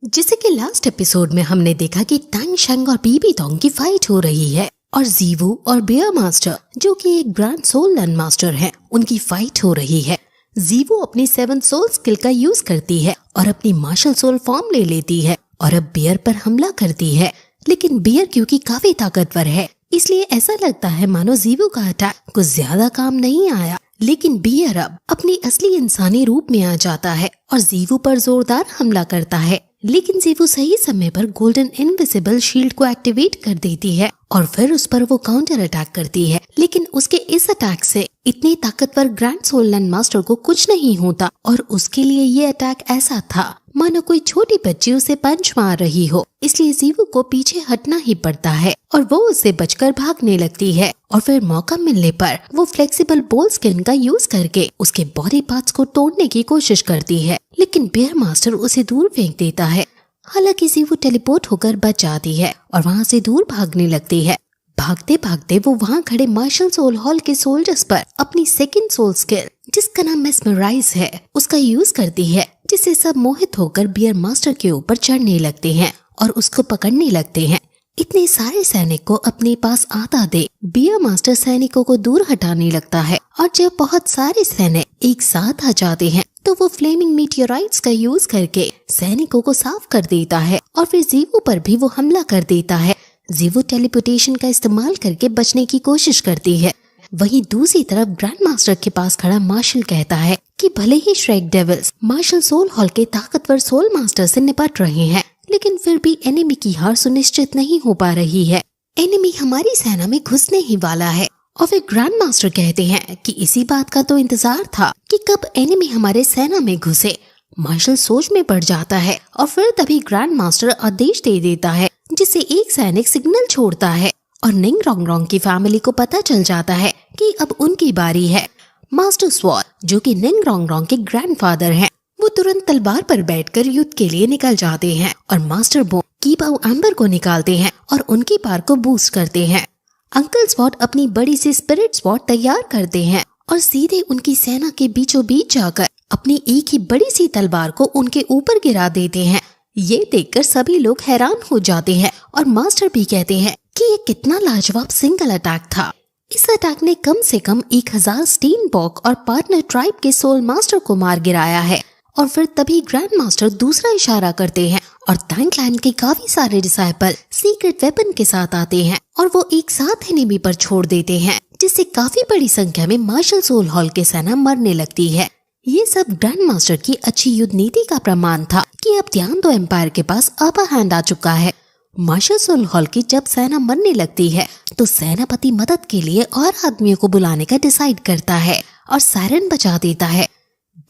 जैसे कि last episode में हमने देखा कि टैंग शैंग और बीबी टोंग की फाइट हो रही है और जीवू और बियर मास्टर जो कि एक ग्रैंड सोल लैंड मास्टर हैं, उनकी फाइट हो रही है। जीवू अपनी 7 सोल स्किल का यूज करती है और अपनी मार्शल सोल फॉर्म ले लेती है और अब बियर पर हमला करती है। लेकिन बियर क्योंकि काफी ताकतवर है इसलिए ऐसा लगता है मानो जीवू का अटैक कुछ ज्यादा काम नहीं आया। लेकिन बियर अब अपनी असली इंसानी रूप में आ जाता है और जीवू पर जोरदार हमला करता है। लेकिन जीवू सही समय पर गोल्डन इनविजिबल शील्ड को एक्टिवेट कर देती है और फिर उस पर वो काउंटर अटैक करती है। लेकिन उसके इस अटैक से इतने ताकतवर ग्रैंड सोल लैंड मास्टर को कुछ नहीं होता और उसके लिए ये अटैक ऐसा था मानो कोई छोटी बच्ची उसे पंच मार रही हो। इसलिए जीवू को पीछे हटना ही पड़ता है और वो उससे बचकर भागने लगती है और फिर मौका मिलने पर वो फ्लेक्सिबल बोल स्किन का यूज करके उसके बॉडी पार्ट्स को तोड़ने की कोशिश करती है। लेकिन बियर मास्टर उसे दूर फेंक देता है। हालांकि जीवू टेलीपोर्ट होकर बच जाती है और वहाँ से दूर भागने लगती है। भागते भागते वो वहाँ खड़े मार्शल सोल हॉल के सोल्जर्स पर अपनी सेकंड सोल स्किल जिसका नाम मेस्मराइज है उसका यूज करती है, जिससे सब मोहित होकर बियर मास्टर के ऊपर चढ़ने लगते हैं और उसको पकड़ने लगते हैं। इतने सारे सैनिक को अपने पास आता देख बियर मास्टर सैनिकों को दूर हटाने लगता है और जब बहुत सारे सैनिक एक साथ आ जाते हैं तो वो फ्लेमिंग मीटियोराइट्स का यूज करके सैनिकों को साफ कर देता है और फिर जीवू पर भी वो हमला कर देता है। जीवू टेलीपोर्टेशन का इस्तेमाल करके बचने की कोशिश करती है। वहीं दूसरी तरफ ग्रैंड मास्टर के पास खड़ा मार्शल कहता है कि भले ही श्रेक डेविल्स मार्शल सोल हॉल के ताकतवर सोल मास्टर से निपट रहे हैं, लेकिन फिर भी एनिमी की हार सुनिश्चित नहीं हो पा रही है। एनिमी हमारी सेना में घुसने ही वाला है। और फिर ग्रैंड मास्टर कहते हैं कि इसी बात का तो इंतजार था कि कब एनिमी हमारे सेना में घुसे। मार्शल सोच में पड़ जाता है और फिर तभी ग्रैंड मास्टर आदेश दे देता है जिससे एक सैनिक सिग्नल छोड़ता है और निंग रोंग रोंग की फैमिली को पता चल जाता है कि अब उनकी बारी है। मास्टर स्वॉर्ड जो कि निंग रोंग रोंग के ग्रैंडफादर हैं, वो तुरंत तलवार पर बैठकर युद्ध के लिए निकल जाते हैं और मास्टर बोन की बाउ एम्बर को निकालते हैं और उनकी पावर को बूस्ट करते हैं। अंकल स्वॉर्ड अपनी बड़ी सी स्पिरिट स्वॉर्ड तैयार करते हैं और सीधे उनकी सेना के बीचों बीच जाकर अपनी एक ही बड़ी सी तलवार को उनके ऊपर गिरा देते हैं। ये देखकर सभी लोग हैरान हो जाते हैं और मास्टर भी कहते हैं कि ये कितना लाजवाब सिंगल अटैक था। इस अटैक ने कम से कम 1000 स्टीनबॉक और पार्टनर ट्राइब के सोल मास्टर को मार गिराया है। और फिर तभी ग्रैंड मास्टर दूसरा इशारा करते हैं और टैंग क्लैन के काफी सारे डिसाइपल सीक्रेट वेपन के साथ आते हैं और वो एक साथ एनिमी पर छोड़ देते हैं, जिससे काफी बड़ी संख्या में मार्शल सोल हॉल के सेना मरने लगती है। ये सब ग्रैंड मास्टर की अच्छी युद्ध नीति का प्रमाण था कि अब ध्यान दो एम्पायर के पास अपर हैंड आ चुका है। मार्शल सोल हॉल की जब सेना मरने लगती है तो सेनापति मदद के लिए और आदमियों को बुलाने का डिसाइड करता है और सायरन बजा देता है।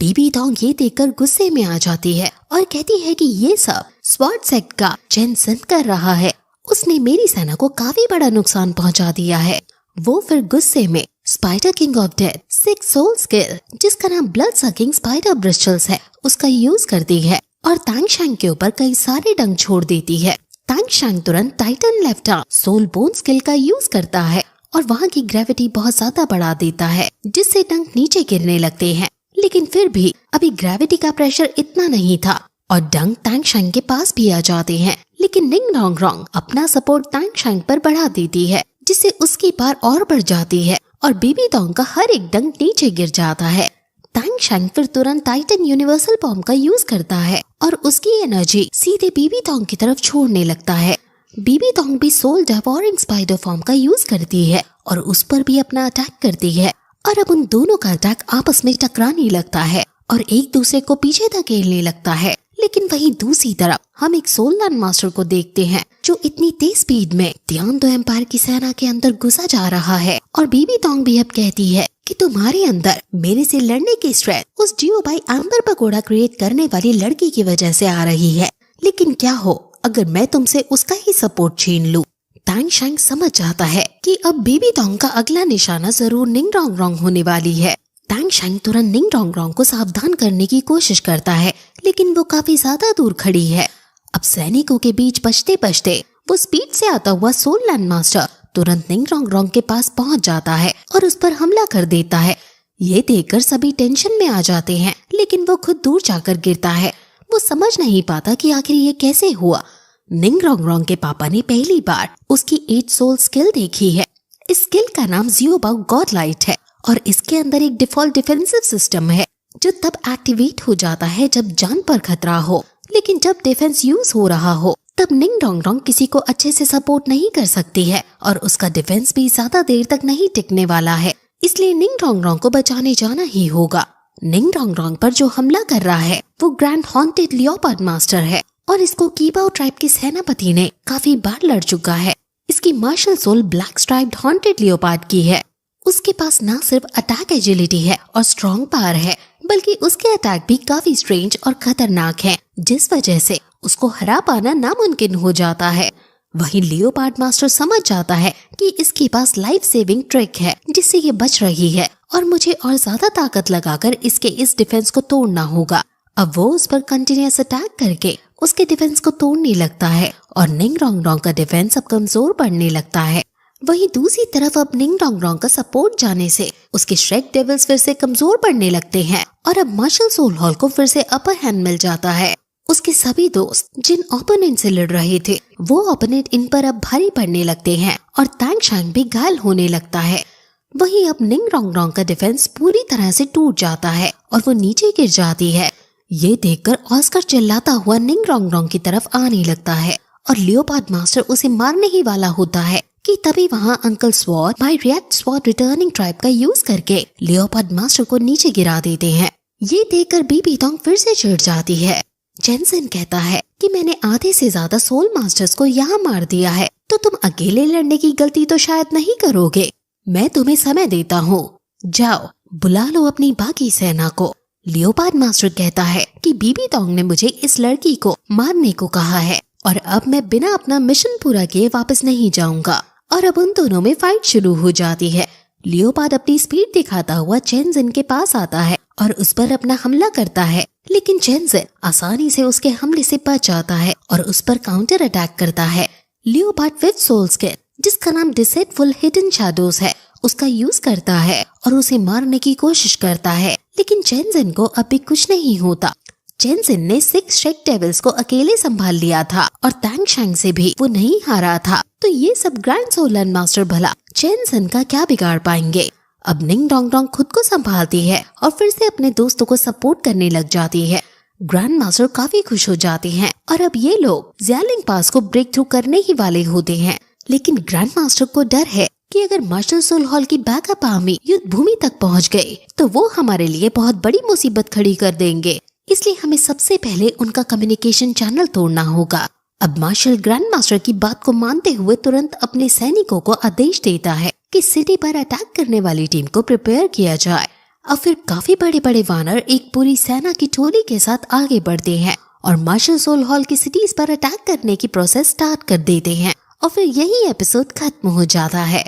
बीबी टोंग ये देखकर गुस्से में आ जाती है और कहती है कि ये सब स्वॉर्ड सेक्ट का जेनसन कर रहा है। उसने मेरी सेना को काफी बड़ा नुकसान पहुंचा दिया है। वो फिर गुस्से में spider king of death 6 soul skill जिसका नाम ब्लड सकिंग स्पाइडर ब्रिस्टल्स है उसका यूज करती है और टैंग शैंग के ऊपर कई सारे डंक छोड़ देती है। टैंग शैंग तुरंत titan left arm soul bone skill का यूज करता है और वहाँ की ग्रेविटी बहुत ज्यादा बढ़ा देता है जिससे डंक नीचे गिरने लगते हैं। लेकिन फिर भी अभी ग्रेविटी का प्रेशर इतना नहीं था और डंक टैंग शैंग के पास भी आ जाते हैं। लेकिन निंग रोंग रोंग अपना सपोर्ट टैंग शैंग पर बढ़ा देती है जिससे उसकी पार और बढ़ जाती है और बीबी टोंग का हर एक डंक नीचे गिर जाता है। टैंग शैंग फिर तुरंत टाइटन यूनिवर्सल बॉम्ब का यूज करता है और उसकी एनर्जी सीधे बीबी टोंग की तरफ छोड़ने लगता है। बीबी टोंग भी सोल डेवोरिंग स्पाइडर फॉर्म का यूज करती है और उस पर भी अपना अटैक करती है और अब उन दोनों का अटैक आपस में टकराने लगता है और एक दूसरे को पीछे धकेलने लगता है। लेकिन वहीं दूसरी तरफ हम एक सोल लैंड मास्टर को देखते हैं जो इतनी तेज स्पीड में ध्यान दो एम्पायर की सेना के अंदर घुसा जा रहा है और बीबी टोंग भी अब कहती है कि तुम्हारे अंदर मेरे से लड़ने की स्ट्रेंथ उस जियो बाई एम्बर पकोड़ा क्रिएट करने वाली लड़की की वजह से आ रही है। लेकिन क्या हो अगर मैं तुमसे उसका ही सपोर्ट छीन लूं। टैंग शैंग समझ जाता है कि अब बीबी टोंग का अगला निशाना जरूर निंग रोंग रोंग होने वाली है। टैंग शैंग तुरंत निंग रोंग रोंग को सावधान करने की कोशिश करता है लेकिन वो काफी ज्यादा दूर खड़ी है। अब सैनिकों के बीच बचते बचते वो स्पीड से आता हुआ सोल लैंड मास्टर तुरंत निंग रोंग रोंग के पास पहुंच जाता है और उस पर हमला कर देता है। ये देखकर सभी टेंशन में आ जाते हैं लेकिन वो खुद दूर जाकर गिरता है। वो समझ नहीं पाता कि आखिर ये कैसे हुआ। निंग रोंग रोंग के पापा ने पहली बार उसकी 8 सोल स्किल देखी है। इस स्किल का नाम जियोबाओ गॉडलाइट है और इसके अंदर एक डिफॉल्ट डिफेंसिव सिस्टम है जो तब एक्टिवेट हो जाता है जब जान पर खतरा हो, लेकिन जब डिफेंस यूज हो रहा हो तब निंग रोंग रोंग किसी को अच्छे से सपोर्ट नहीं कर सकती है और उसका डिफेंस भी ज्यादा देर तक नहीं टिकने वाला है। इसलिए निंग रोंग रोंग को बचाने जाना ही होगा। निंग रोंग रोंग पर जो हमला कर रहा है वो ग्रैंड हॉन्टेड लियोपार्ड मास्टर है और इसको कीबाओ ट्राइब के सेनापति ने काफी बार लड़ चुका है। इसकी martial soul black striped haunted leopard की है। उसके पास न सिर्फ अटैक एजिलिटी है और स्ट्रॉन्ग पावर है, बल्कि उसके अटैक भी काफी स्ट्रेंज और खतरनाक हैं, जिस वजह से उसको हरा पाना नामुमकिन हो जाता है। वहीं लियोपार्ड मास्टर समझ जाता है कि इसके पास लाइफ सेविंग ट्रिक है जिससे ये बच रही है और मुझे और ज्यादा ताकत लगाकर इसके इस डिफेंस को तोड़ना होगा। अब वो उस पर कंटिन्यूअस अटैक करके उसके डिफेंस को तोड़ने लगता है और निंग रोंग रोंग का डिफेंस अब कमजोर पड़ने लगता है। वहीं दूसरी तरफ अब निंग रोंग रोंग का सपोर्ट जाने से उसके श्रेक डेविल्स फिर से कमजोर पड़ने लगते हैं और अब मार्शल सोल हॉल को फिर से अपर हैंड मिल जाता है। उसके सभी दोस्त जिन ओपोनेंट से लड़ रहे थे वो ओपोनेंट इन पर अब भारी पड़ने लगते हैं और तांग शैंग भी घायल होने लगता है। वहीं अब निंग रोंग रोंग का डिफेंस पूरी तरह से टूट जाता है और वो नीचे गिर जाती है। ये देखकर ऑस्कर चिल्लाता हुआ निंग रोंग रोंग की तरफ आने लगता है और लियोपार्ड मास्टर उसे मारने ही वाला होता है कि तभी वहाँ uncle sword my react sword returning tribe का यूज करके लियोपार्ड मास्टर को नीचे गिरा देते हैं। ये देखकर बीबी तोंग फिर से चिढ़ जाती है। जेनसेन कहता है कि मैंने आधे से ज्यादा सोल मास्टर्स को यहाँ मार दिया है, तो तुम अकेले लड़ने की गलती तो शायद नहीं करोगे। मैं तुम्हें समय देता हूँ, जाओ बुला लो अपनी बाकी सेना को। लियोपार्ड मास्टर कहता है कि बीबी तोंग ने मुझे इस लड़की को मारने को कहा है और अब मैं बिना अपना मिशन पूरा किए वापस नहीं जाऊंगा। और अब उन दोनों में फाइट शुरू हो जाती है। लियोपार्ड अपनी स्पीड दिखाता हुआ चेनजिन के पास आता है और उस पर अपना हमला करता है, लेकिन चेनजिन आसानी से उसके हमले से बच जाता है और उस पर काउंटर अटैक करता है। लियोपार्ड 5th सोल स्किल जिसका नाम डिसेटफुल हिडन शैडोज है उसका यूज करता है और उसे मारने की कोशिश करता है, लेकिन चेनजिन को अब भी कुछ नहीं होता। चेनजिन ने 6 श्रेक डेविल्स को अकेले संभाल लिया था और तांग शैंग से भी वो नहीं हारा था, तो ये सब ग्रैंड सोल लैंड मास्टर भला चेनजिन का क्या बिगाड़ पाएंगे। अब निंग रोंग रोंग खुद को संभालती है और फिर से अपने दोस्तों को सपोर्ट करने लग जाती है। ग्रैंड मास्टर काफी खुश हो जाते हैं और अब ये लोग ज़्यालिंग पास को ब्रेक थ्रू करने ही वाले होते हैं, लेकिन ग्रैंड मास्टर को डर है कि अगर मार्शल सोल हॉल की बैकअप आर्मी युद्ध भूमि तक पहुंच गई तो वो हमारे लिए बहुत बड़ी मुसीबत खड़ी कर देंगे, इसलिए हमें सबसे पहले उनका कम्युनिकेशन चैनल तोड़ना होगा। अब मार्शल ग्रैंड मास्टर की बात को मानते हुए तुरंत अपने सैनिकों को आदेश देता है कि सिटी पर अटैक करने वाली टीम को प्रिपेयर किया जाए। अब फिर काफी बड़े बड़े वानर एक पूरी सेना की टोली के साथ आगे बढ़ते हैं और मार्शल सोल हॉल की सिटीज पर अटैक करने की प्रोसेस स्टार्ट कर देते हैं और फिर यही एपिसोड खत्म हो जाता है।